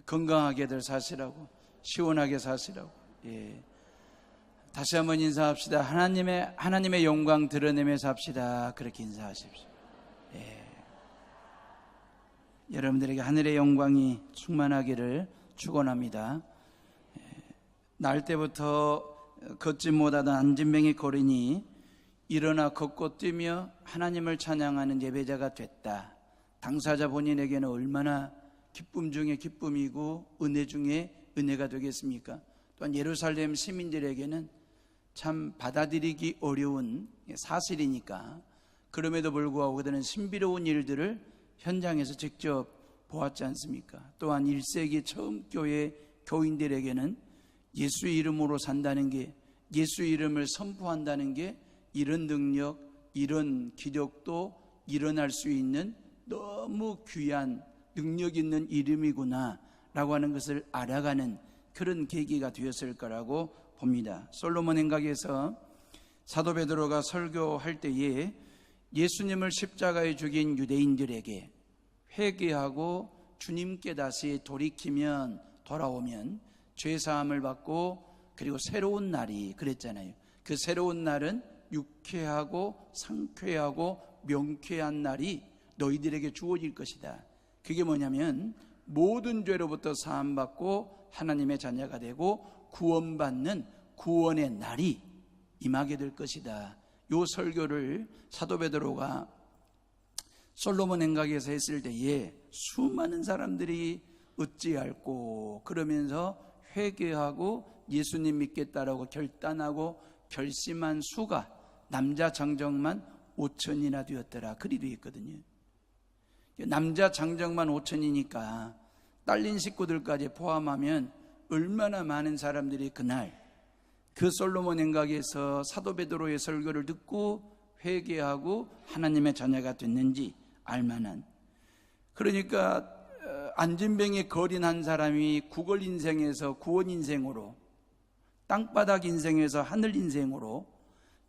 건강하게들 사시라고, 시원하게 사시라고. 다시 한번 인사합시다. 하나님의 영광 드러내며 삽시다. 그렇게 인사하십시오. 여러분들에게 하늘의 영광이 충만하기를 축원합니다. 날 때부터 걷지 못하던 안진뱅이 거린이 일어나 걷고 뛰며 하나님을 찬양하는 예배자가 됐다. 당사자 본인에게는 얼마나 기쁨 중에 기쁨이고 은혜 중에 은혜가 되겠습니까? 또한 예루살렘 시민들에게는 참 받아들이기 어려운 사실이니까, 그럼에도 불구하고 그들은 신비로운 일들을 현장에서 직접 보았지 않습니까? 또한 1세기 처음 교회 교인들에게는 예수 이름으로 산다는 게, 예수 이름을 선포한다는 게 이런 능력, 이런 기적도 일어날 수 있는 너무 귀한 능력 있는 이름이구나 라고 하는 것을 알아가는 그런 계기가 되었을 거라고 봅니다. 솔로몬 행각에서 사도 베드로가 설교할 때에 예수님을 십자가에 죽인 유대인들에게 회개하고 주님께 다시 돌이키면, 돌아오면 죄사함을 받고 그리고 새로운 날이, 그랬잖아요. 그 새로운 날은 유쾌하고 상쾌하고 명쾌한 날이 너희들에게 주어질 것이다. 그게 뭐냐면 모든 죄로부터 사함받고 하나님의 자녀가 되고 구원받는 구원의 날이 임하게 될 것이다. 요 설교를 사도 베드로가 솔로몬 행각에서 했을 때에 수많은 사람들이 어찌할꼬 그러면서 회개하고 예수님 믿겠다라고 결단하고 결심한 수가 남자 장정만 5천이나 되었더라. 그리 되어 있거든요. 남자 장정만 5천이니까 딸린 식구들까지 포함하면 얼마나 많은 사람들이 그날 그 솔로몬 행각에서 사도 베드로의 설교를 듣고 회개하고 하나님의 자녀가 됐는지 알만한. 그러니까 안진뱅이 거린 한 사람이 구걸 인생에서 구원 인생으로, 땅바닥 인생에서 하늘 인생으로,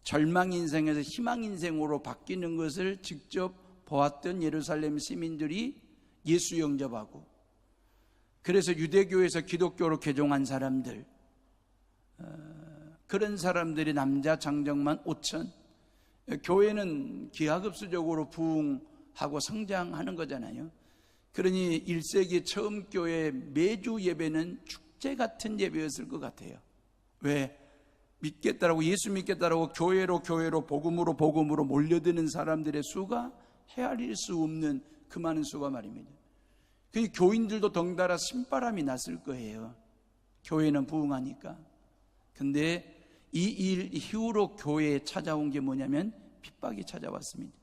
절망 인생에서 희망 인생으로 바뀌는 것을 직접 보았던 예루살렘 시민들이 예수 영접하고, 그래서 유대교에서 기독교로 개종한 사람들, 그런 사람들이 남자 장정만 5천. 교회는 기하급수적으로 부흥하고 성장하는 거잖아요. 그러니 1세기 처음 교회 매주 예배는 축제 같은 예배였을 것 같아요. 왜? 믿겠다라고, 예수 믿겠다라고 교회로 복음으로 몰려드는 사람들의 수가 헤아릴 수 없는 그 많은 수가 말입니다. 그 교인들도 덩달아 신바람이 났을 거예요. 교회는 부흥하니까. 근데 이 일 이후로 교회에 찾아온 게 뭐냐면 핍박이 찾아왔습니다.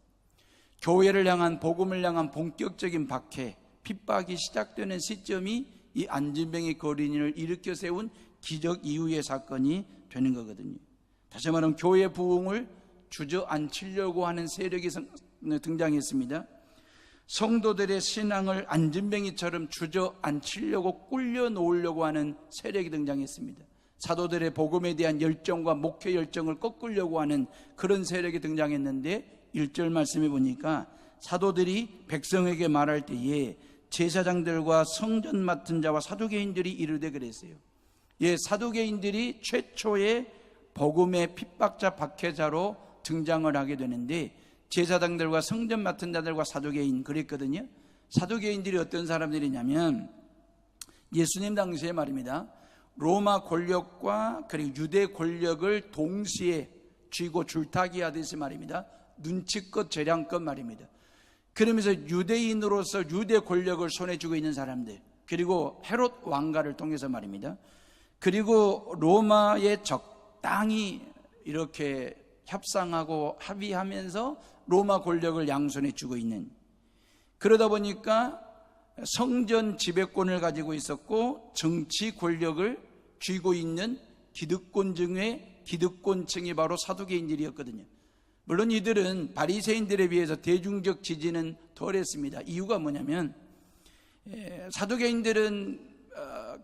교회를 향한, 복음을 향한 본격적인 박해, 핍박이 시작되는 시점이 이 안진뱅이 거린이를 일으켜 세운 기적 이후의 사건이 되는 거거든요. 다시 말하면 교회 부흥을 주저앉히려고 하는 세력이 등장했습니다. 성도들의 신앙을 안진뱅이처럼 주저앉히려고 꿀려 놓으려고 하는 세력이 등장했습니다. 사도들의 복음에 대한 열정과 목회 열정을 꺾으려고 하는 그런 세력이 등장했는데 1절 말씀해 보니까 사도들이 백성에게 말할 때에 제사장들과 성전 맡은 자와 사두개인들이 이르되 그랬어요. 사두개인들이 최초의 복음의 핍박자 박해자로 등장을 하게 되는데, 제사장들과 성전 맡은 자들과 사두개인 그랬거든요. 사두개인들이 어떤 사람들이냐면 예수님 당시에 말입니다, 로마 권력과 그리고 유대 권력을 동시에 쥐고 줄타기 하듯이 말입니다, 눈치껏 재량껏 말입니다. 그러면서 유대인으로서 유대 권력을 손에 쥐고 있는 사람들, 그리고 헤롯 왕가를 통해서 말입니다, 그리고 로마에 적당히 이렇게 협상하고 합의하면서 로마 권력을 양손에 쥐고 있는, 그러다 보니까 성전 지배권을 가지고 있었고 정치 권력을 쥐고 있는 기득권 중에 기득권층이 바로 사두개인들이었거든요. 물론 이들은 바리새인들에 비해서 대중적 지지는 덜했습니다. 이유가 뭐냐면 사두개인들은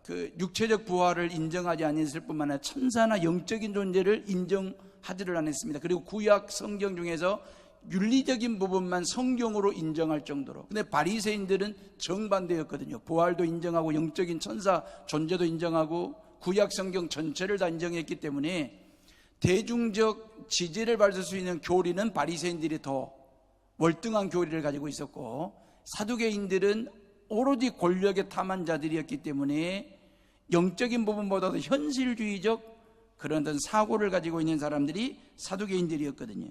그 육체적 부활을 인정하지 않았을 뿐만 아니라 천사나 영적인 존재를 인정하지를 않았습니다. 그리고 구약 성경 중에서 윤리적인 부분만 성경으로 인정할 정도로. 근데 바리새인들은 정반대였거든요. 부활도 인정하고 영적인 천사 존재도 인정하고 구약 성경 전체를 다 인정했기 때문에 대중적 지지를 받을 수 있는 교리는 바리새인들이 더 월등한 교리를 가지고 있었고, 사두개인들은 오로지 권력의 탐한 자들이었기 때문에 영적인 부분보다도 현실주의적 그런 어떤 사고를 가지고 있는 사람들이 사두개인들이었거든요.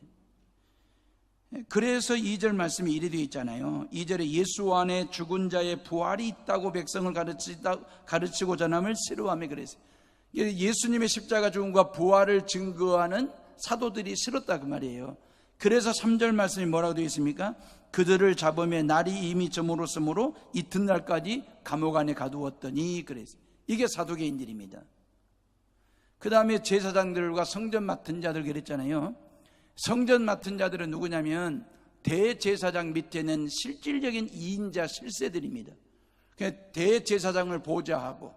그래서 2절 말씀이 이래 되어 있잖아요. 2절에 예수 안에 죽은 자의 부활이 있다고 백성을 가르치고 전함을 싫어하며 그랬어요. 예수님의 십자가 죽음과 부활을 증거하는 사도들이 싫었다 그 말이에요. 그래서 3절 말씀이 뭐라고 되어 있습니까? 그들을 잡으며 날이 이미 저물었으므로 이튿날까지 감옥 안에 가두었더니 그랬어요. 이게 사두개인들입니다. 그 다음에 제사장들과 성전 맡은 자들 그랬잖아요. 성전 맡은 자들은 누구냐면 대제사장 밑에는 실질적인 2인자 실세들입니다. 대제사장을 보좌하고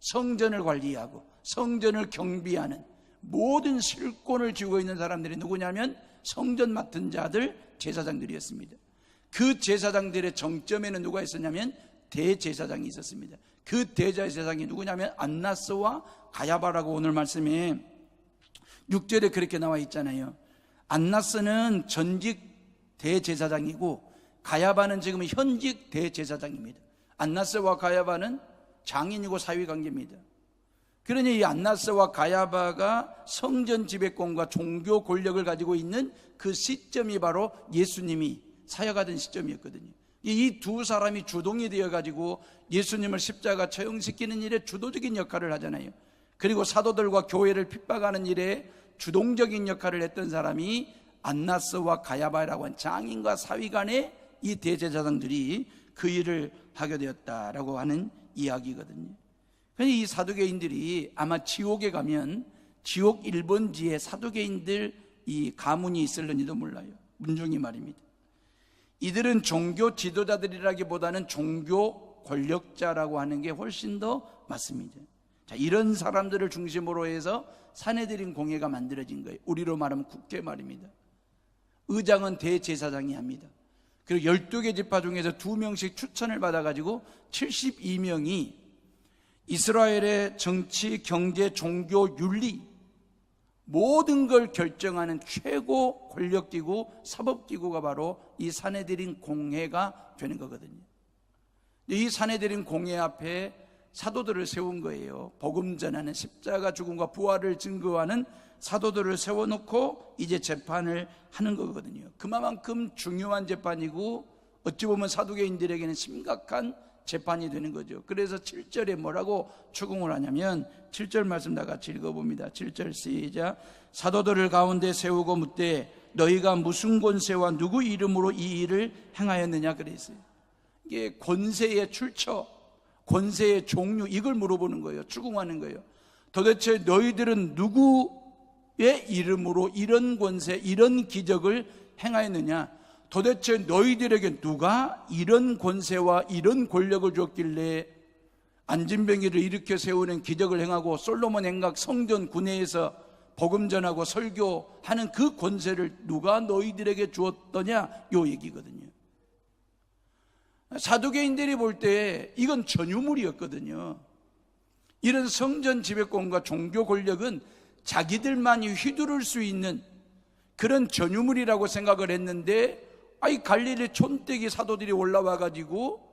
성전을 관리하고 성전을 경비하는 모든 실권을 쥐고 있는 사람들이 누구냐면 성전 맡은 자들, 제사장들이었습니다. 그 제사장들의 정점에는 누가 있었냐면 대제사장이 있었습니다. 그 대제사장이 누구냐면 안나스와 가야바라고 오늘 말씀에 6절에 그렇게 나와 있잖아요. 안나스는 전직 대제사장이고 가야바는 지금 현직 대제사장입니다. 안나스와 가야바는 장인이고 사위관계입니다. 그러니 이 안나스와 가야바가 성전 지배권과 종교 권력을 가지고 있는 그 시점이 바로 예수님이 사역하던 시점이었거든요. 이 두 사람이 주동이 되어가지고 예수님을 십자가 처형시키는 일에 주도적인 역할을 하잖아요. 그리고 사도들과 교회를 핍박하는 일에 주동적인 역할을 했던 사람이 안나스와 가야바라고 하는 장인과 사위간의 이 대제사장들이 그 일을 하게 되었다라고 하는 이야기거든요. 이 사두개인들이 아마 지옥에 가면 지옥 1번지에 사두개인들 이 가문이 있을는지도 몰라요. 문중이 말입니다. 이들은 종교 지도자들이라기보다는 종교 권력자라고 하는 게 훨씬 더 맞습니다. 자, 이런 사람들을 중심으로 해서 산헤드린 공회가 만들어진 거예요. 우리로 말하면 국회 말입니다. 의장은 대제사장이 합니다. 그리고 12개 지파 중에서 2명씩 추천을 받아가지고 72명이 이스라엘의 정치, 경제, 종교, 윤리 모든 걸 결정하는 최고 권력기구, 사법기구가 바로 이 산헤드린 공회가 되는 거거든요. 이 산헤드린 공회 앞에 사도들을 세운 거예요. 복음 전하는 십자가 죽음과 부활을 증거하는 사도들을 세워놓고 이제 재판을 하는 거거든요. 그만큼 중요한 재판이고 어찌 보면 사두개인들에게는 심각한 재판이 되는 거죠. 그래서 7절에 뭐라고 추궁을 하냐면 7절 말씀 다 같이 읽어봅니다. 7절 시작. 사도들을 가운데 세우고 묻되 너희가 무슨 권세와 누구 이름으로 이 일을 행하였느냐 그랬어요. 이게 권세의 출처, 권세의 종류, 이걸 물어보는 거예요. 추궁하는 거예요. 도대체 너희들은 누구의 이름으로 이런 권세, 이런 기적을 행하였느냐? 도대체 너희들에게 누가 이런 권세와 이런 권력을 줬길래 안진뱅이를 일으켜 세우는 기적을 행하고 솔로몬 행각 성전 구내에서 복음 전하고 설교하는 그 권세를 누가 너희들에게 주었더냐? 요 얘기거든요. 사두개인들이 볼 때 이건 전유물이었거든요. 이런 성전 지배권과 종교 권력은 자기들만이 휘두를 수 있는 그런 전유물이라고 생각을 했는데, 아이 갈릴리 촌떼기 사도들이 올라와 가지고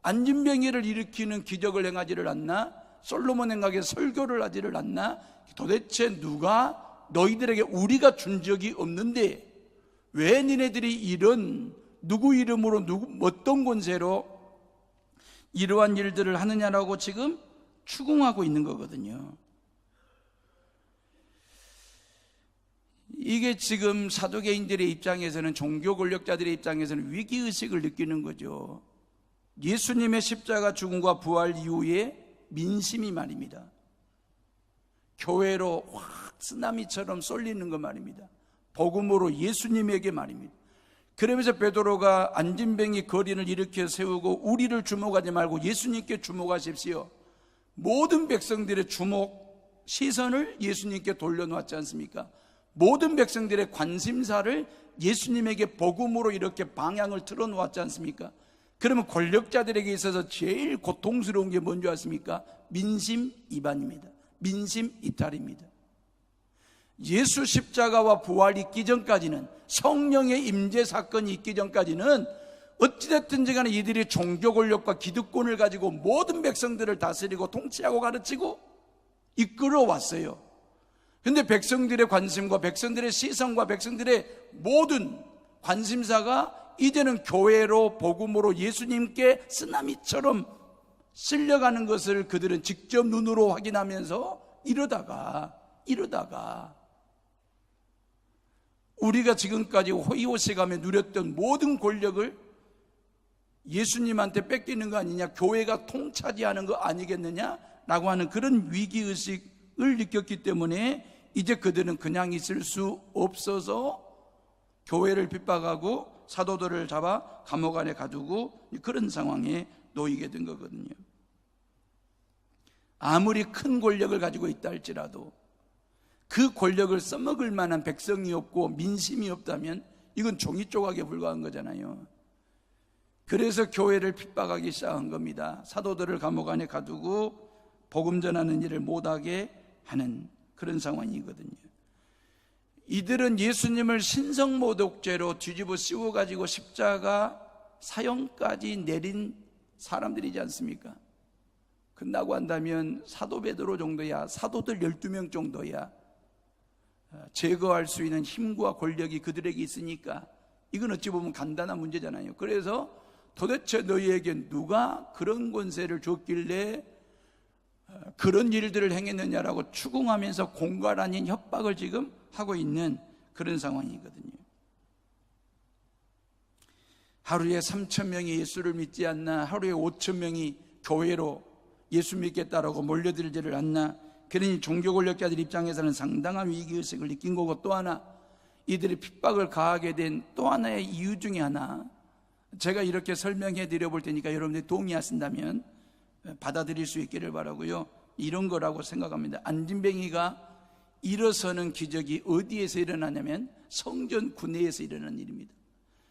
안진뱅이를 일으키는 기적을 행하지를 않나? 솔로몬 행각에 설교를 하지를 않나? 도대체 누가 너희들에게 우리가 준 적이 없는데 왜 니네들이 이런 누구 이름으로 어떤 권세로 이러한 일들을 하느냐라고 지금 추궁하고 있는 거거든요. 이게 지금 사두개인들의 입장에서는, 종교 권력자들의 입장에서는 위기의식을 느끼는 거죠. 예수님의 십자가 죽음과 부활 이후에 민심이 말입니다, 교회로 확 쓰나미처럼 쏠리는 거 말입니다. 복음으로 예수님에게 말입니다. 그러면서 베드로가 안진뱅이 거린을 일으켜 세우고 우리를 주목하지 말고 예수님께 주목하십시오. 모든 백성들의 주목 시선을 예수님께 돌려놓았지 않습니까? 모든 백성들의 관심사를 예수님에게 복음으로 이렇게 방향을 틀어놓았지 않습니까? 그러면 권력자들에게 있어서 제일 고통스러운 게 뭔지 아십니까? 민심 이반입니다. 민심 이탈입니다. 예수 십자가와 부활이 있기 전까지는, 성령의 임재 사건이 있기 전까지는 어찌됐든지 간에 이들이 종교 권력과 기득권을 가지고 모든 백성들을 다스리고 통치하고 가르치고 이끌어왔어요. 그런데 백성들의 관심과 백성들의 시선과 백성들의 모든 관심사가 이제는 교회로, 복음으로 예수님께 쓰나미처럼 쓸려가는 것을 그들은 직접 눈으로 확인하면서 이러다가 우리가 지금까지 호의호식하며 누렸던 모든 권력을 예수님한테 뺏기는 거 아니냐, 교회가 통차지하는 거 아니겠느냐라고 하는 그런 위기의식을 느꼈기 때문에 이제 그들은 그냥 있을 수 없어서 교회를 핍박하고 사도들을 잡아 감옥 안에 가두고 그런 상황에 놓이게 된 거거든요. 아무리 큰 권력을 가지고 있다 할지라도 그 권력을 써먹을 만한 백성이 없고 민심이 없다면 이건 종이 조각에 불과한 거잖아요. 그래서 교회를 핍박하기 시작한 겁니다. 사도들을 감옥 안에 가두고 복음 전하는 일을 못하게 하는 그런 상황이거든요. 이들은 예수님을 신성모독죄로 뒤집어 씌워가지고 십자가 사형까지 내린 사람들이지 않습니까? 끝나고 한다면 사도 베드로 정도야, 사도들 12명 정도야 제거할 수 있는 힘과 권력이 그들에게 있으니까 이건 어찌 보면 간단한 문제잖아요. 그래서 도대체 너희에게 누가 그런 권세를 줬길래 그런 일들을 행했느냐라고 추궁하면서 공갈 아닌 협박을 지금 하고 있는 그런 상황이거든요. 하루에 3,000명이 예수를 믿지 않나, 하루에 5,000명이 교회로 예수 믿겠다라고 몰려들지를 않나. 그러니 종교 권력자들 입장에서는 상당한 위기의식을 느낀 거고, 또 하나 이들이 핍박을 가하게 된 또 하나의 이유 중에 하나, 제가 이렇게 설명해 드려 볼 테니까 여러분들이 동의하신다면 받아들일 수 있기를 바라고요. 이런 거라고 생각합니다. 안진뱅이가 일어서는 기적이 어디에서 일어나냐면 성전 구내에서 일어나는 일입니다.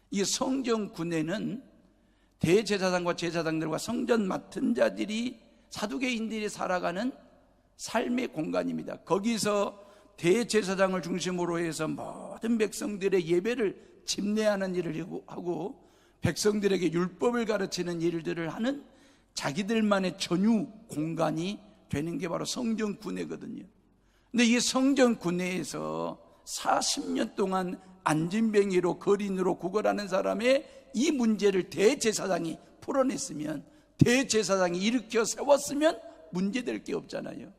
이 성전 구내는 대제사장과 제사장들과 성전 맡은 자들이, 사두개인들이 살아가는 삶의 공간입니다. 거기서 대제사장을 중심으로 해서 모든 백성들의 예배를 집례하는 일을 하고 백성들에게 율법을 가르치는 일들을 하는 자기들만의 전유 공간이 되는 게 바로 성전 구내거든요. 근데 이 성전 구내에서 40년 동안 안진뱅이로 거린으로 구걸하는 사람의 이 문제를 대제사장이 풀어냈으면, 대제사장이 일으켜 세웠으면 문제될 게 없잖아요.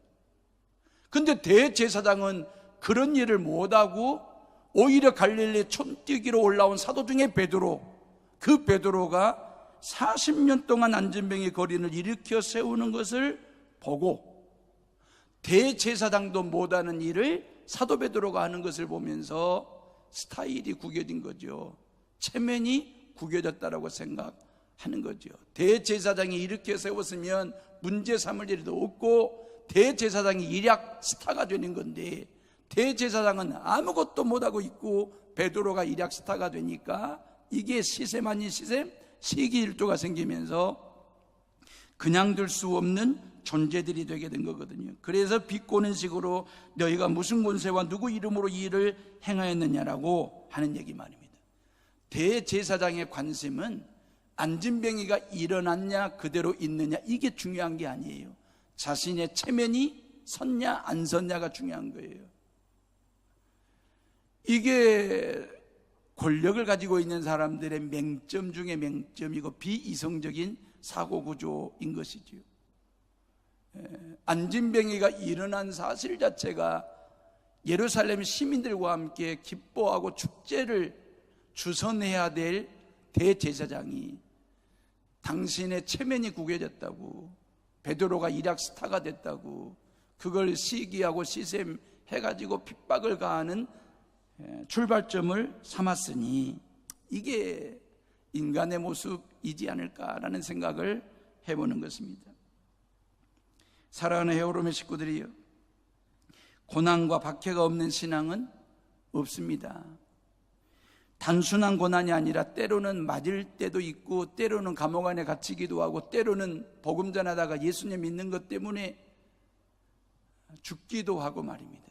근데 대제사장은 그런 일을 못하고 오히려 갈릴리 촌뛰기로 올라온 사도 중에 베드로, 그 베드로가 40년 동안 안진뱅이 거린을 일으켜 세우는 것을 보고 대제사장도 못하는 일을 사도 베드로가 하는 것을 보면서 스타일이 구겨진 거죠. 체면이 구겨졌다라고 생각하는 거죠. 대제사장이 일으켜 세웠으면 문제 삼을 일도 없고 대제사장이 일약 스타가 되는 건데, 대제사장은 아무것도 못하고 있고 베드로가 일약 스타가 되니까 이게 시샘 아닌 시샘, 시기일조가 생기면서 그냥 둘 수 없는 존재들이 되게 된 거거든요. 그래서 비꼬는 식으로 너희가 무슨 권세와 누구 이름으로 이 일을 행하였느냐라고 하는 얘기 말입니다. 대제사장의 관심은 안진뱅이가 일어났냐 그대로 있느냐 이게 중요한 게 아니에요. 자신의 체면이 섰냐 안 섰냐가 중요한 거예요. 이게 권력을 가지고 있는 사람들의 맹점 중에 맹점이고 비이성적인 사고구조인 것이지요. 안진뱅이가 일어난 사실 자체가 예루살렘 시민들과 함께 기뻐하고 축제를 주선해야 될 대제사장이 당신의 체면이 구겨졌다고, 베드로가 일약 스타가 됐다고 그걸 시기하고 시샘해가지고 핍박을 가하는 출발점을 삼았으니 이게 인간의 모습이지 않을까라는 생각을 해보는 것입니다. 사랑하는 헤어롬의 식구들이요, 고난과 박해가 없는 신앙은 없습니다. 단순한 고난이 아니라 때로는 맞을 때도 있고, 때로는 감옥 안에 갇히기도 하고, 때로는 복음 전하다가 예수님 믿는 것 때문에 죽기도 하고 말입니다.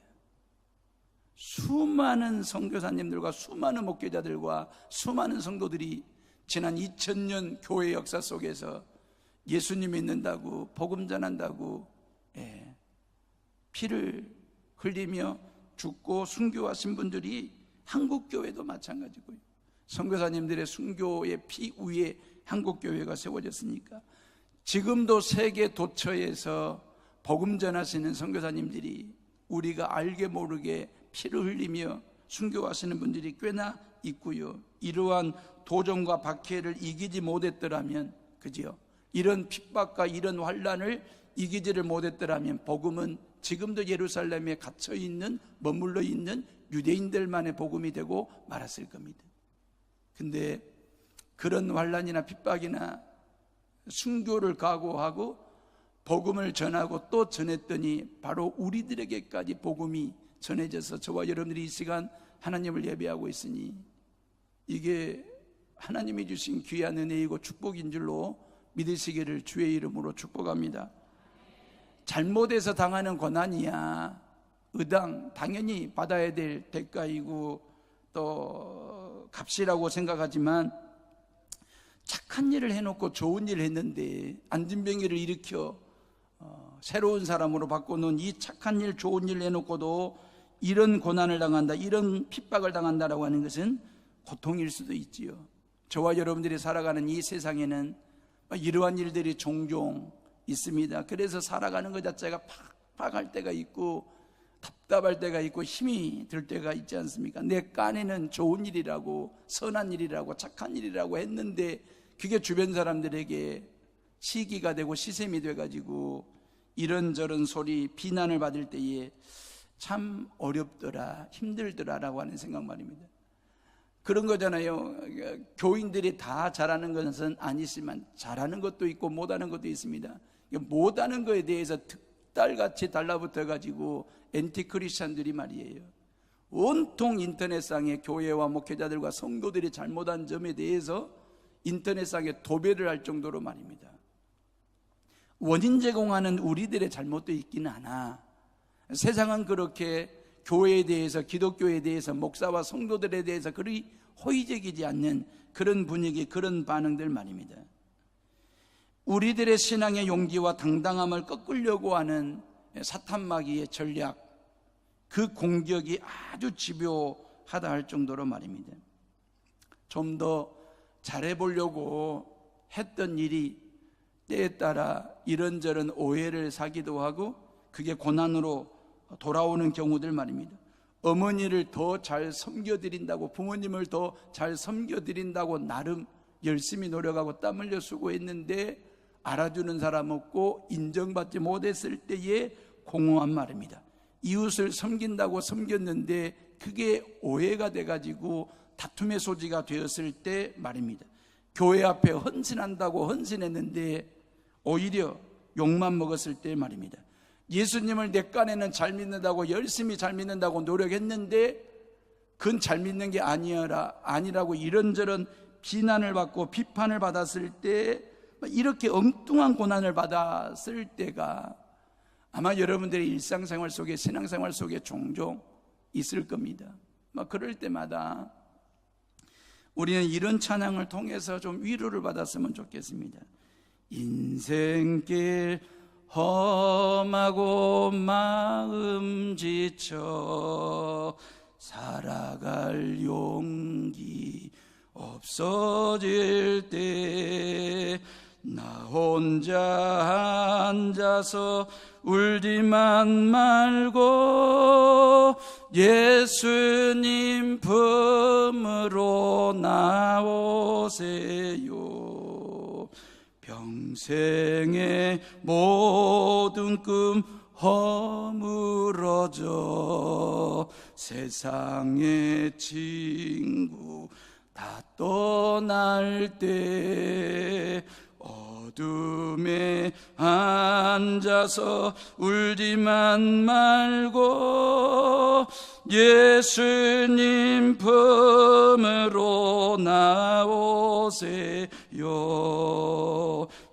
수많은 선교사님들과 수많은 목회자들과 수많은 성도들이 지난 2000년 교회 역사 속에서 예수님 믿는다고, 복음 전한다고 피를 흘리며 죽고 순교하신 분들이 한국교회도 마찬가지고요. 선교사님들의 순교의 피 위에 한국교회가 세워졌으니까 지금도 세계 도처에서 복음 전하시는 선교사님들이 우리가 알게 모르게 피를 흘리며 순교하시는 분들이 꽤나 있고요. 이러한 도전과 박해를 이기지 못했더라면, 그죠? 이런 핍박과 이런 환난을 이기지를 못했더라면 복음은 지금도 예루살렘에 갇혀있는, 머물러 있는 유대인들만의 복음이 되고 말았을 겁니다. 근데 그런 환난이나 핍박이나 순교를 각오하고 복음을 전하고 또 전했더니 바로 우리들에게까지 복음이 전해져서 저와 여러분들이 이 시간 하나님을 예배하고 있으니 이게 하나님이 주신 귀한 은혜이고 축복인 줄로 믿으시기를 주의 이름으로 축복합니다. 잘못해서 당하는 고난이야 당연히 받아야 될 대가이고 또 값이라고 생각하지만, 착한 일을 해놓고 좋은 일을 했는데 안진병이를 일으켜 새로운 사람으로 바꾸는 이 착한 일, 좋은 일을 해놓고도 이런 고난을 당한다, 이런 핍박을 당한다라고 하는 것은 고통일 수도 있지요. 저와 여러분들이 살아가는 이 세상에는 이러한 일들이 종종 있습니다. 그래서 살아가는 것 자체가 팍팍할 때가 있고 답답할 때가 있고 힘이 들 때가 있지 않습니까? 내 깐에는 좋은 일이라고, 선한 일이라고, 착한 일이라고 했는데 그게 주변 사람들에게 시기가 되고 시샘이 돼가지고 이런저런 소리, 비난을 받을 때에 참 어렵더라, 힘들더라라고 하는 생각 말입니다. 그런 거잖아요. 교인들이 다 잘하는 것은 아니지만 잘하는 것도 있고 못하는 것도 있습니다. 못하는 것에 대해서 득달같이 달라붙어가지고 엔티크리스찬들이 말이에요, 온통 인터넷상에 교회와 목회자들과 성도들이 잘못한 점에 대해서 인터넷상에 도배를 할 정도로 말입니다. 원인 제공하는 우리들의 잘못도 있기는 하나, 세상은 그렇게 교회에 대해서, 기독교에 대해서, 목사와 성도들에 대해서 그리 호의적이지 않는 그런 분위기, 그런 반응들 말입니다. 우리들의 신앙의 용기와 당당함을 꺾으려고 하는 사탄마귀의 전략, 그 공격이 아주 집요하다 할 정도로 말입니다. 좀 더 잘해보려고 했던 일이 때에 따라 이런저런 오해를 사기도 하고 그게 고난으로 돌아오는 경우들 말입니다. 어머니를 더 잘 섬겨드린다고, 부모님을 더 잘 섬겨드린다고 나름 열심히 노력하고 땀 흘려 수고했는데 알아주는 사람 없고 인정받지 못했을 때의 공허한 말입니다. 이웃을 섬긴다고 섬겼는데 그게 오해가 돼가지고 다툼의 소지가 되었을 때 말입니다. 교회 앞에 헌신한다고 헌신했는데 오히려 욕만 먹었을 때 말입니다. 예수님을 내 깐에는 잘 믿는다고, 열심히 잘 믿는다고 노력했는데 그건 잘 믿는 게 아니라고 이런저런 비난을 받고 비판을 받았을 때, 이렇게 엉뚱한 고난을 받았을 때가 아마 여러분들의 일상생활 속에, 신앙생활 속에 종종 있을 겁니다. 그럴 때마다 우리는 이런 찬양을 통해서 좀 위로를 받았으면 좋겠습니다. 인생길 험하고 마음 지쳐 살아갈 용기 없어질 때 나 혼자 앉아서 울지만 말고 예수님 품으로 나오세요. 평생의 모든 꿈 허물어져 세상의 친구 다 떠날 때 어둠에 앉아서 울지만 말고 예수님 품으로 나오세요.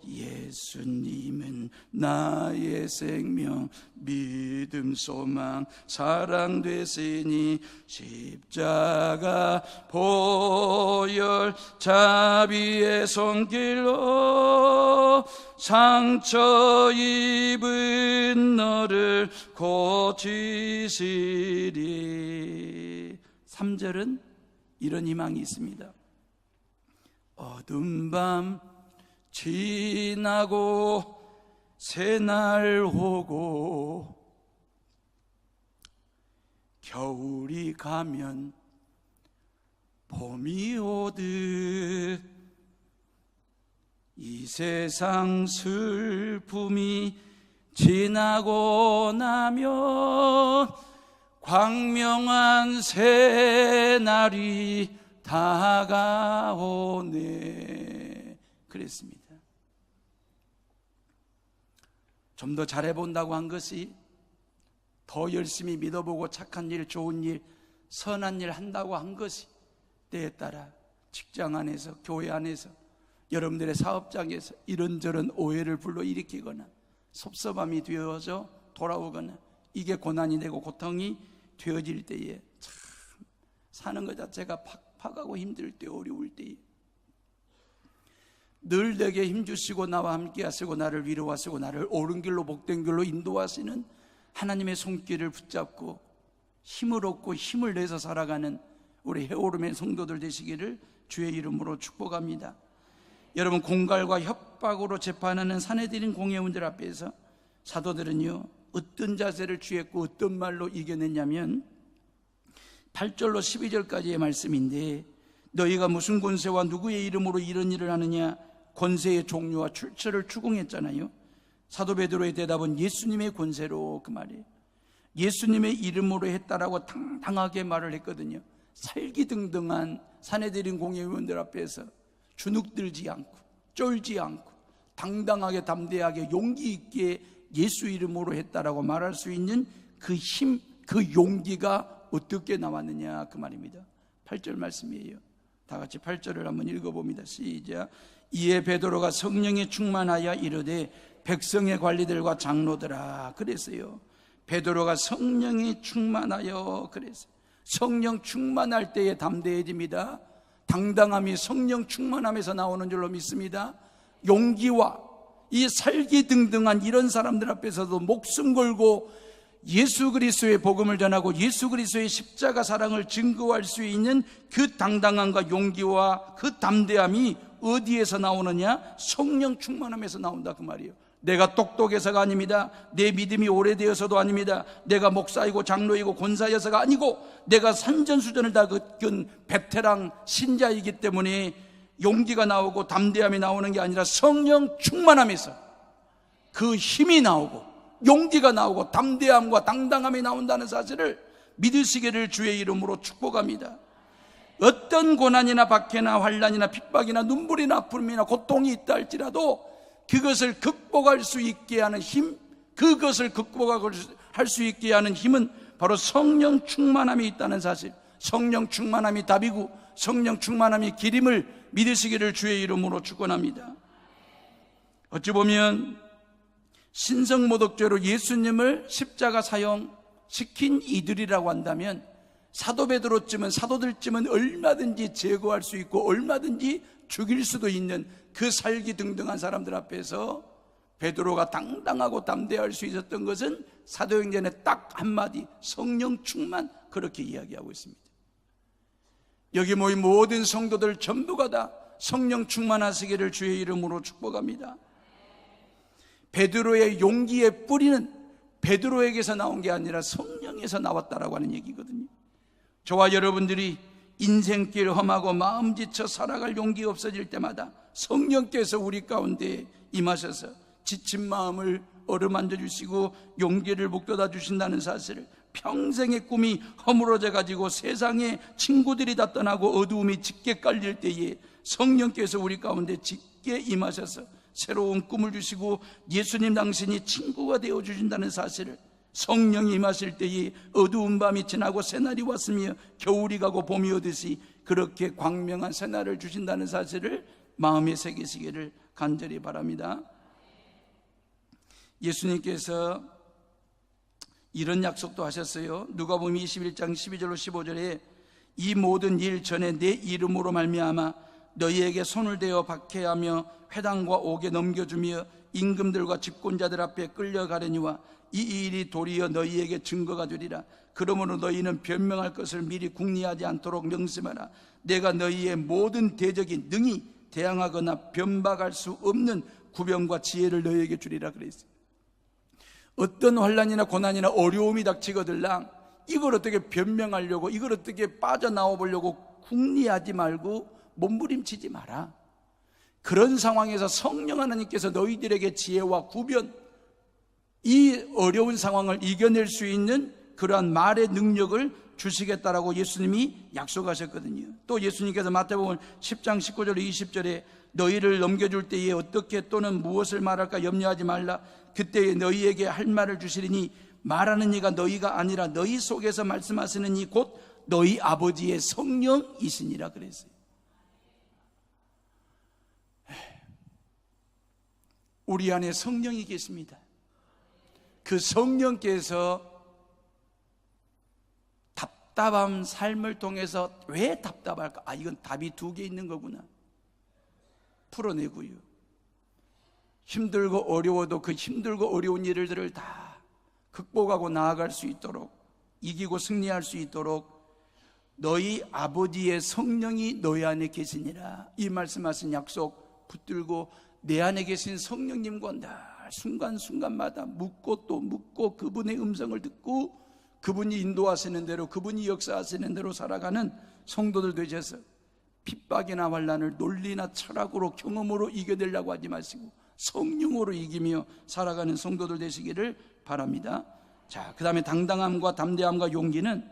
예수님은 나의 생명, 믿음, 소망, 사랑 되시니 십자가 보혈 자비의 손길로 상처 입은 너를 고치시리. 3절은 이런 희망이 있습니다. 어두운 밤 지나고 새날 오고 겨울이 가면 봄이 오듯 이 세상 슬픔이 지나고 나면 광명한 새날이 다가오네. 그랬습니다. 좀 더 잘해본다고 한 것이, 더 열심히 믿어보고 착한 일, 좋은 일, 선한 일 한다고 한 것이 때에 따라 직장 안에서, 교회 안에서, 여러분들의 사업장에서 이런저런 오해를 불러일으키거나 섭섭함이 되어져 돌아오거나 이게 고난이 되고 고통이 되어질 때에 참 사는 것 자체가 팍팍하고 힘들 때, 어려울 때에 늘 내게 힘주시고 나와 함께 하시고 나를 위로하시고 나를 옳은 길로 복된 길로 인도하시는 하나님의 손길을 붙잡고 힘을 얻고 힘을 내서 살아가는 우리 해오름의 성도들 되시기를 주의 이름으로 축복합니다. 여러분, 공갈과 협박으로 재판하는 사내들인 공회원들 앞에서 사도들은요 어떤 자세를 취했고 어떤 말로 이겨냈냐면 8절로 12절까지의 말씀인데, 너희가 무슨 권세와 누구의 이름으로 이런 일을 하느냐, 권세의 종류와 출처를 추궁했잖아요. 사도 베드로의 대답은 예수님의 권세로, 그 말이에요. 예수님의 이름으로 했다라고 당당하게 말을 했거든요. 살기등등한 사내들인 공회의원들 앞에서 주눅들지 않고 쫄지 않고 당당하게 담대하게 용기 있게 예수 이름으로 했다라고 말할 수 있는 그 힘, 그 용기가 어떻게 나왔느냐, 그 말입니다. 8절 말씀이에요. 다 같이 8절을 한번 읽어봅니다. 시작. 이에 베드로가 성령에 충만하여 이르되 백성의 관리들과 장로들아. 그랬어요. 베드로가 성령에 충만하여 그랬어요. 성령 충만할 때에 담대해집니다. 당당함이 성령 충만함에서 나오는 줄로 믿습니다. 용기와 이 살기등등한 이런 사람들 앞에서도 목숨 걸고 예수 그리스도의 복음을 전하고 예수 그리스도의 십자가 사랑을 증거할 수 있는 그 당당함과 용기와 그 담대함이 어디에서 나오느냐? 성령 충만함에서 나온다, 그 말이에요. 내가 똑똑해서가 아닙니다. 내 믿음이 오래되어서도 아닙니다. 내가 목사이고 장로이고 권사여서가 아니고 내가 산전수전을 다 겪은 베테랑 신자이기 때문에 용기가 나오고 담대함이 나오는 게 아니라 성령 충만함에서 그 힘이 나오고 용기가 나오고 담대함과 당당함이 나온다는 사실을 믿으시기를 주의 이름으로 축복합니다. 어떤 고난이나 박해나 환난이나 핍박이나 눈물이나 아픔이나 고통이 있다 할지라도 그것을 극복할 수 있게 하는 힘, 그것을 극복할 수 있게 하는 힘은 바로 성령 충만함이 있다는 사실, 성령 충만함이 답이고 성령 충만함이 길임을 믿으시기를 주의 이름으로 축원합니다. 어찌 보면 신성모독죄로 예수님을 십자가 사형시킨 이들이라고 한다면 사도 베드로쯤은, 사도들쯤은 얼마든지 제거할 수 있고 얼마든지 죽일 수도 있는 그 살기등등한 사람들 앞에서 베드로가 당당하고 담대할 수 있었던 것은 사도행전의 딱 한마디 성령 충만, 그렇게 이야기하고 있습니다. 여기 모인 모든 성도들 전부가 다 성령 충만하시기를 주의 이름으로 축복합니다. 베드로의 용기의 뿌리는 베드로에게서 나온 게 아니라 성령에서 나왔다라고 하는 얘기거든요. 저와 여러분들이 인생길 험하고 마음 지쳐 살아갈 용기 없어질 때마다 성령께서 우리 가운데 임하셔서 지친 마음을 어루만져 주시고 용기를 북돋아 주신다는 사실을, 평생의 꿈이 허물어져 가지고 세상에 친구들이 다 떠나고 어두움이 짙게 깔릴 때에 성령께서 우리 가운데 짙게 임하셔서 새로운 꿈을 주시고 예수님 당신이 친구가 되어주신다는 사실을, 성령이 임하실 때에 어두운 밤이 지나고 새날이 왔으며 겨울이 가고 봄이 오듯이 그렇게 광명한 새날을 주신다는 사실을 마음에 새기시기를 간절히 바랍니다. 예수님께서 이런 약속도 하셨어요. 누가복음 21장 12절로 15절에 이 모든 일 전에 내 이름으로 말미암아 너희에게 손을 대어 박해하며 회당과 옥에 넘겨주며 임금들과 집권자들 앞에 끌려가려니와 이 일이 도리어 너희에게 증거가 되리라. 그러므로 너희는 변명할 것을 미리 궁리하지 않도록 명심하라. 내가 너희의 모든 대적이 능히 대항하거나 변박할 수 없는 구변과 지혜를 너희에게 주리라 그랬어요. 어떤 환난이나 고난이나 어려움이 닥치거들랑 이걸 어떻게 변명하려고, 이걸 어떻게 빠져나와 보려고 궁리하지 말고 몸부림치지 마라. 그런 상황에서 성령 하나님께서 너희들에게 지혜와 구변, 이 어려운 상황을 이겨낼 수 있는 그러한 말의 능력을 주시겠다라고 예수님이 약속하셨거든요. 또 예수님께서 마태복음 10장 19절 20절에 너희를 넘겨줄 때에 어떻게 또는 무엇을 말할까 염려하지 말라. 그때에 너희에게 할 말을 주시리니 말하는 이가 너희가 아니라 너희 속에서 말씀하시는 이 곧 너희 아버지의 성령이시니라 그랬어요. 우리 안에 성령이 계십니다. 그 성령께서 답답한 삶을 통해서 왜 답답할까? 이건 답이 두 개 있는 거구나. 풀어내고요. 힘들고 어려워도 그 힘들고 어려운 일들을 다 극복하고 나아갈 수 있도록, 이기고 승리할 수 있도록 너희 아버지의 성령이 너희 안에 계시니라. 이 말씀하신 약속 붙들고 내 안에 계신 성령님과 날 순간순간마다 묻고 또 묻고 그분의 음성을 듣고 그분이 인도하시는 대로, 그분이 역사하시는 대로 살아가는 성도들 되셔서 핍박이나 환난을 논리나 철학으로 경험으로 이겨내려고 하지 마시고 성령으로 이기며 살아가는 성도들 되시기를 바랍니다. 자, 그 다음에 당당함과 담대함과 용기는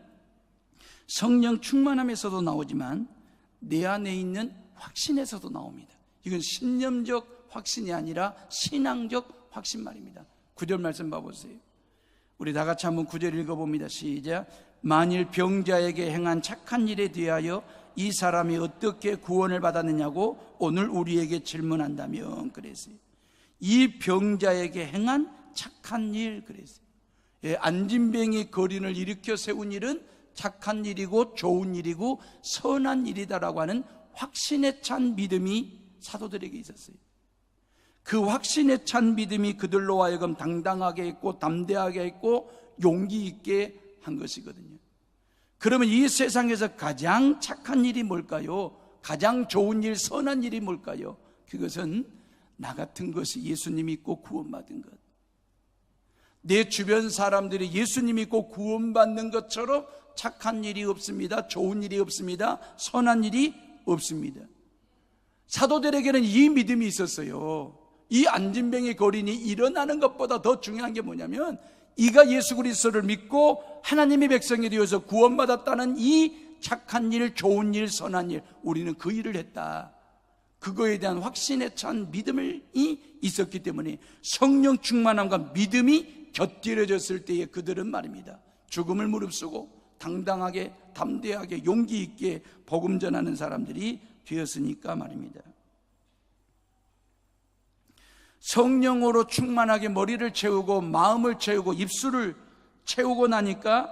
성령 충만함에서도 나오지만 내 안에 있는 확신에서도 나옵니다. 이건 신념적 확신이 아니라 신앙적 확신 말입니다. 9절 말씀 봐보세요. 우리 다 같이 한번 9절 읽어봅니다. 시작. 만일 병자에게 행한 착한 일에 대하여 이 사람이 어떻게 구원을 받았느냐고 오늘 우리에게 질문한다면 그랬어요. 이 병자에게 행한 착한 일 그랬어요. 안진뱅이 거린을 일으켜 세운 일은 착한 일이고 좋은 일이고 선한 일이다라고 하는 확신에 찬 믿음이 사도들에게 있었어요. 그 확신에 찬 믿음이 그들로 하여금 당당하게 했고 담대하게 했고 용기 있게 한 것이거든요. 그러면 이 세상에서 가장 착한 일이 뭘까요? 가장 좋은 일, 선한 일이 뭘까요? 그것은 나 같은 것이 예수님 믿고 구원받은 것, 내 주변 사람들이 예수님 믿고 구원받는 것처럼 착한 일이 없습니다. 좋은 일이 없습니다. 선한 일이 없습니다. 사도들에게는 이 믿음이 있었어요. 이 안진뱅이 거린이 일어나는 것보다 더 중요한 게 뭐냐면 이가 예수 그리스도를 믿고 하나님의 백성이 되어서 구원받았다는 이 착한 일, 좋은 일, 선한 일, 우리는 그 일을 했다. 그거에 대한 확신에 찬 믿음이 있었기 때문에 성령 충만함과 믿음이 곁들여졌을 때에 그들은 말입니다, 죽음을 무릅쓰고 당당하게 담대하게 용기 있게 복음 전하는 사람들이 되었으니까 말입니다. 성령으로 충만하게 머리를 채우고 마음을 채우고 입술을 채우고 나니까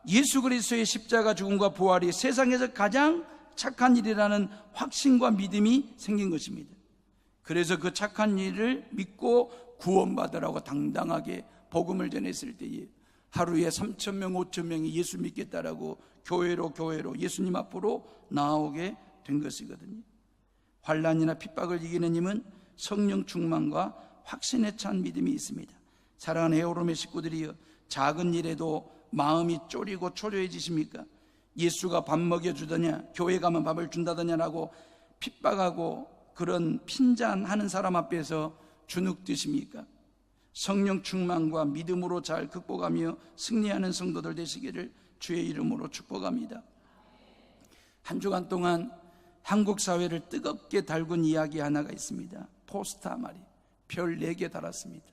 예수 그리스도의 십자가 죽음과 부활이 세상에서 가장 착한 일이라는 확신과 믿음이 생긴 것입니다. 그래서 그 착한 일을 믿고 구원받으라고 당당하게 복음을 전했을 때에 하루에 3,000명, 5,000명이 예수 믿겠다라고 교회로 예수님 앞으로 나오게 된 것이거든요. 환난이나 핍박을 이기는 힘은 성령 충만과 확신에 찬 믿음이 있습니다. 사랑하는 에어롬의 식구들이여, 작은 일에도 마음이 쫄이고 초조해지십니까? 예수가 밥 먹여주더냐, 교회 가면 밥을 준다더냐라고 핍박하고 그런 핀잔하는 사람 앞에서 주눅드십니까? 성령 충만과 믿음으로 잘 극복하며 승리하는 성도들 되시기를 주의 이름으로 축복합니다. 한 주간 동안 한국 사회를 뜨겁게 달군 이야기 하나가 있습니다. 포스타 말이. 별 4개 달았습니다.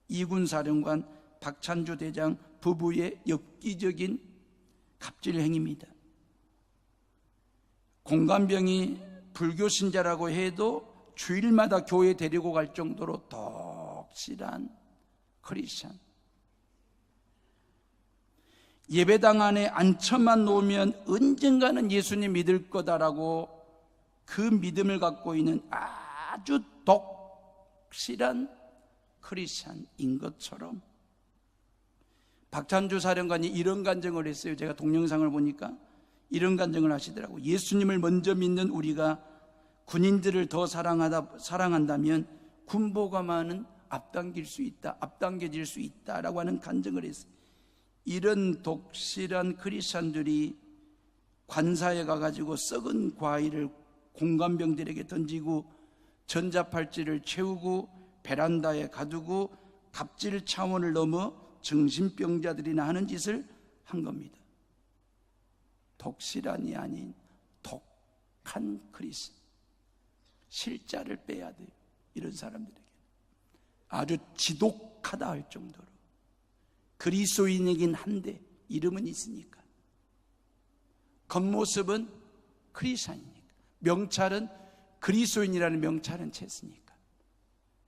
이군 사령관 박찬주 대장 부부의 엽기적인 갑질 행위입니다. 공관병이 불교 신자라고 해도 주일마다 교회 데리고 갈 정도로 독실한 크리스찬. 예배당 안에 앉혀만 놓으면 언젠가는 예수님 믿을 거다라고 그 믿음을 갖고 있는 아주 독실한 크리스찬인 것처럼 박찬주 사령관이 이런 간증을 했어요. 제가 동영상을 보니까 이런 간증을 하시더라고요. 예수님을 먼저 믿는 우리가 군인들을 더 사랑한다면 군보가만은 앞당겨질 수 있다라고 하는 간증을 했어요. 이런 독실한 크리스찬들이 관사에 가가지고 썩은 과일을 공관병들에게 던지고 전자팔찌를 채우고 베란다에 가두고 갑질 차원을 넘어 정신병자들이나 하는 짓을 한 겁니다. 독실한이 아닌 독한 크리스찬. 실자를 빼야 돼요. 이런 사람들에게 아주 지독하다 할 정도로. 그리스도인이긴 한데 이름은 있으니까. 겉모습은 크리스찬이니까. 명찰은 그리스도인이라는 명찰은 챘으니까.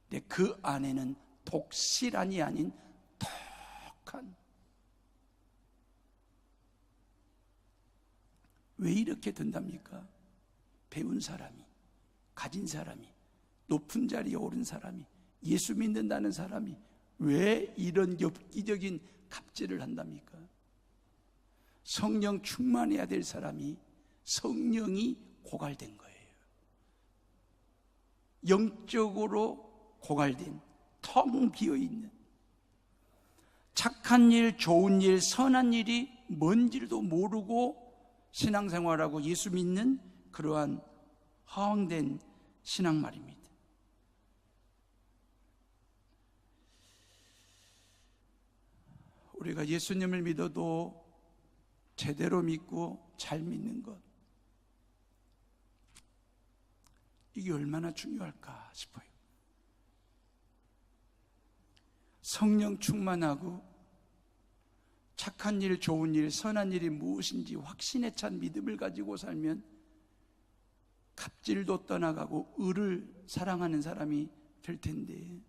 근데 그 안에는 독실한이 아닌 독한. 왜 이렇게 된답니까? 배운 사람이, 가진 사람이, 높은 자리에 오른 사람이, 예수 믿는다는 사람이 왜 이런 엽기적인 갑질을 한답니까? 성령 충만해야 될 사람이 성령이 고갈된 거예요. 영적으로 고갈된, 텅 비어있는, 착한 일, 좋은 일, 선한 일이 뭔지도 모르고 신앙생활하고 예수 믿는 그러한 허황된 신앙 말입니다. 우리가 예수님을 믿어도 제대로 믿고 잘 믿는 것, 이게 얼마나 중요할까 싶어요. 성령 충만하고 착한 일, 좋은 일, 선한 일이 무엇인지 확신에 찬 믿음을 가지고 살면 갑질도 떠나가고 의를 사랑하는 사람이 될 텐데,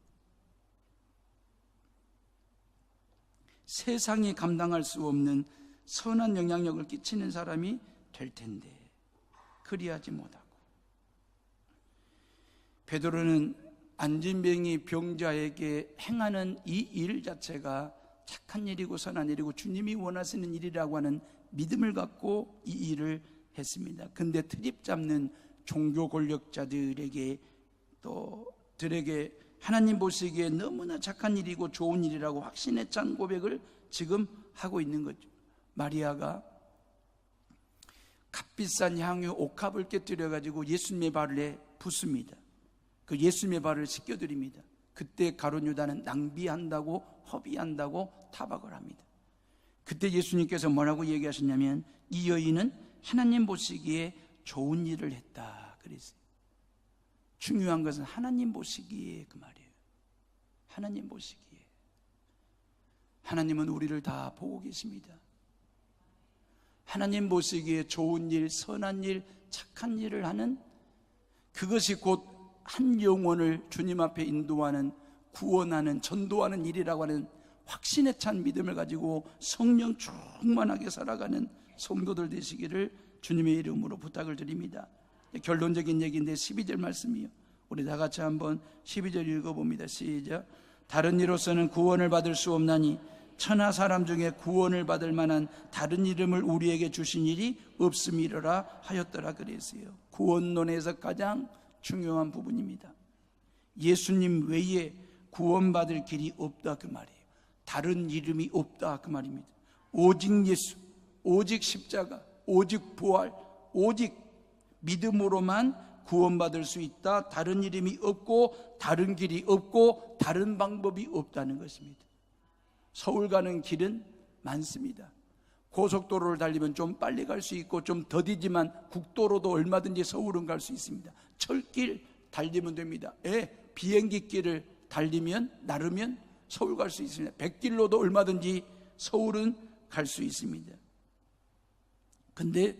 세상이 감당할 수 없는 선한 영향력을 끼치는 사람이 될 텐데 그리하지 못하고, 베드로는 안진뱅이 병자에게 행하는 이 일 자체가 착한 일이고 선한 일이고 주님이 원하시는 일이라고 하는 믿음을 갖고 이 일을 했습니다. 근데 트집 잡는 종교 권력자들에게 또 들에게 하나님 보시기에 너무나 착한 일이고 좋은 일이라고 확신에 찬 고백을 지금 하고 있는 거죠. 마리아가 값비싼 향유 옥합을 깨뜨려 가지고 예수님의 발에 붓습니다. 그 예수님의 발을 씻겨드립니다. 그때 가룟 유다는 낭비한다고, 허비한다고 타박을 합니다. 그때 예수님께서 뭐라고 얘기하셨냐면, 이 여인은 하나님 보시기에 좋은 일을 했다 그랬어요. 중요한 것은 하나님 보시기에, 그 말이에요. 하나님 보시기에. 하나님은 우리를 다 보고 계십니다. 하나님 보시기에 좋은 일, 선한 일, 착한 일을 하는, 그것이 곧 한 영혼을 주님 앞에 인도하는, 구원하는, 전도하는 일이라고 하는 확신에 찬 믿음을 가지고 성령 충만하게 살아가는 성도들 되시기를 주님의 이름으로 부탁을 드립니다. 결론적인 얘기인데 12절 말씀이요. 우리 다 같이 한번 12절 읽어봅니다. 시작. 다른 이로서는 구원을 받을 수 없나니 천하 사람 중에 구원을 받을 만한 다른 이름을 우리에게 주신 일이 없음이로라 하였더라 그랬어요. 구원론에서 가장 중요한 부분입니다. 예수님 외에 구원받을 길이 없다 그 말이에요. 다른 이름이 없다 그 말입니다. 오직 예수, 오직 십자가, 오직 부활, 오직 믿음으로만 구원받을 수 있다. 다른 이름이 없고 다른 길이 없고 다른 방법이 없다는 것입니다. 서울 가는 길은 많습니다. 고속도로를 달리면 좀 빨리 갈 수 있고 좀 더디지만 국도로도 얼마든지 서울은 갈 수 있습니다. 철길 달리면 됩니다. 비행기 길을 달리면 나르면 서울 갈 수 있습니다. 100길로도 얼마든지 서울은 갈 수 있습니다. 근데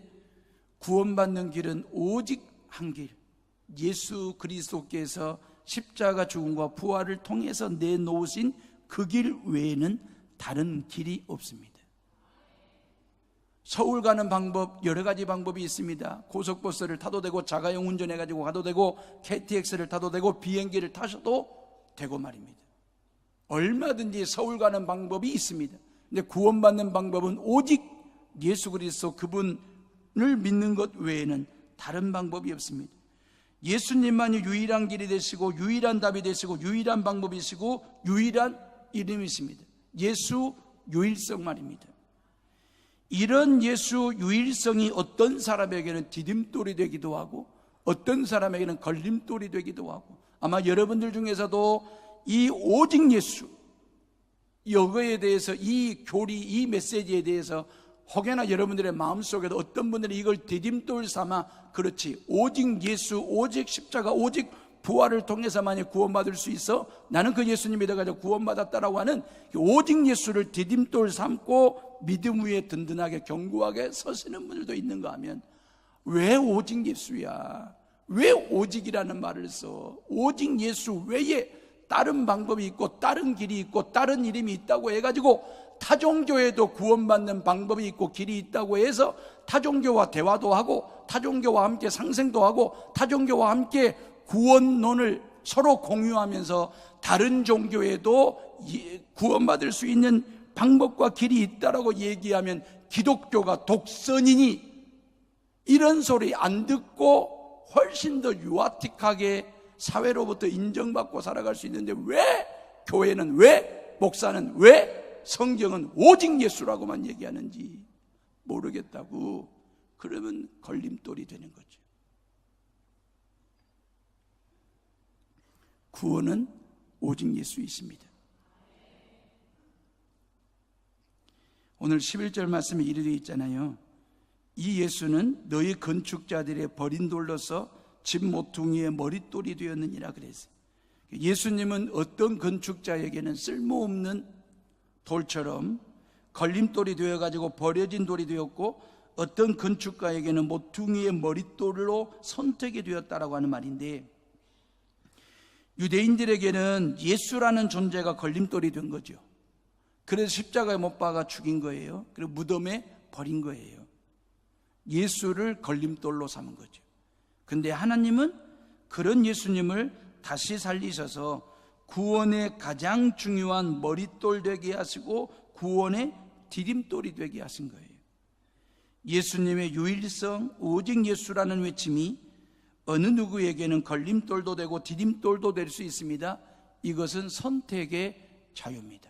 구원받는 길은 오직 한 길, 예수 그리스도께서 십자가 죽음과 부활을 통해서 내놓으신 그 길 외에는 다른 길이 없습니다. 서울 가는 방법 여러 가지 방법이 있습니다. 고속버스를 타도 되고 자가용 운전해가지고 가도 되고 KTX를 타도 되고 비행기를 타셔도 되고 말입니다. 얼마든지 서울 가는 방법이 있습니다. 근데 구원받는 방법은 오직 예수 그리스도 그분을 믿는 것 외에는 다른 방법이 없습니다. 예수님만이 유일한 길이 되시고 유일한 답이 되시고 유일한 방법이시고 유일한 이름이십니다. 예수 유일성 말입니다. 이런 예수 유일성이 어떤 사람에게는 디딤돌이 되기도 하고 어떤 사람에게는 걸림돌이 되기도 하고, 아마 여러분들 중에서도 이 오직 예수 이거에 대해서, 이 교리, 이 메시지에 대해서 혹여나 여러분들의 마음속에도 어떤 분들이 이걸 디딤돌 삼아, 그렇지, 오직 예수, 오직 십자가, 오직 부활을 통해서만이 구원받을 수 있어, 나는 그 예수님 믿어가지고 구원받았다라고 하는 오직 예수를 디딤돌 삼고 믿음 위에 든든하게 견고하게 서시는 분들도 있는가 하면, 왜 오직 예수야? 왜 오직이라는 말을 써? 오직 예수 외에 다른 방법이 있고 다른 길이 있고 다른 이름이 있다고 해가지고 타종교에도 구원받는 방법이 있고 길이 있다고 해서 타종교와 대화도 하고 타종교와 함께 상생도 하고 타종교와 함께 구원론을 서로 공유하면서 다른 종교에도 구원받을 수 있는 방법과 길이 있다라고 얘기하면 기독교가 독선이니 이런 소리 안 듣고 훨씬 더 유아틱하게 사회로부터 인정받고 살아갈 수 있는데, 왜 교회는, 왜 목사는, 왜 성경은 오직 예수라고만 얘기하는지 모르겠다고. 그러면 걸림돌이 되는 거죠. 구원은 오직 예수이십니다. 오늘 11절 말씀에 이르게 되어 있잖아요. 이 예수는 너희 건축자들의 버린 돌로서 집 모퉁이의 머릿돌이 되었느니라 그랬어요. 예수님은 어떤 건축자에게는 쓸모없는 돌처럼 걸림돌이 되어가지고 버려진 돌이 되었고, 어떤 건축가에게는 모퉁이의 머릿돌로 선택이 되었다라고 하는 말인데, 유대인들에게는 예수라는 존재가 걸림돌이 된 거죠. 그래서 십자가에 못 박아 죽인 거예요. 그리고 무덤에 버린 거예요. 예수를 걸림돌로 삼은 거죠. 근데 하나님은 그런 예수님을 다시 살리셔서 구원의 가장 중요한 머릿돌 되게 하시고 구원의 디딤돌이 되게 하신 거예요. 예수님의 유일성, 오직 예수라는 외침이 어느 누구에게는 걸림돌도 되고 디딤돌도 될 수 있습니다. 이것은 선택의 자유입니다.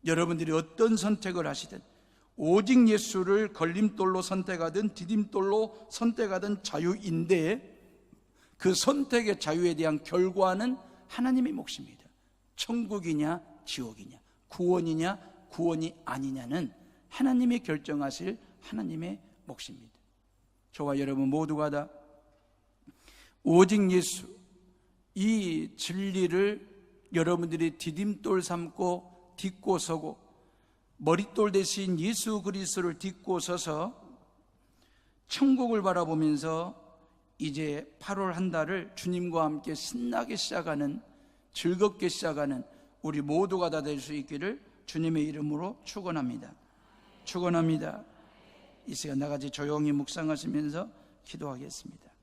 여러분들이 어떤 선택을 하시든, 오직 예수를 걸림돌로 선택하든 디딤돌로 선택하든 자유인데, 그 선택의 자유에 대한 결과는 하나님의 몫입니다. 천국이냐 지옥이냐, 구원이냐 구원이 아니냐는 하나님이 결정하실 하나님의 몫입니다. 저와 여러분 모두가 다 오직 예수, 이 진리를 여러분들이 디딤돌 삼고 딛고 서고, 머릿돌 대신 예수 그리스도를 딛고 서서 천국을 바라보면서 이제 8월 한 달을 주님과 함께 신나게 시작하는, 즐겁게 시작하는 우리 모두가 다 될 수 있기를 주님의 이름으로 축원합니다. 축원합니다. 이 시간 나같이 조용히 묵상하시면서 기도하겠습니다.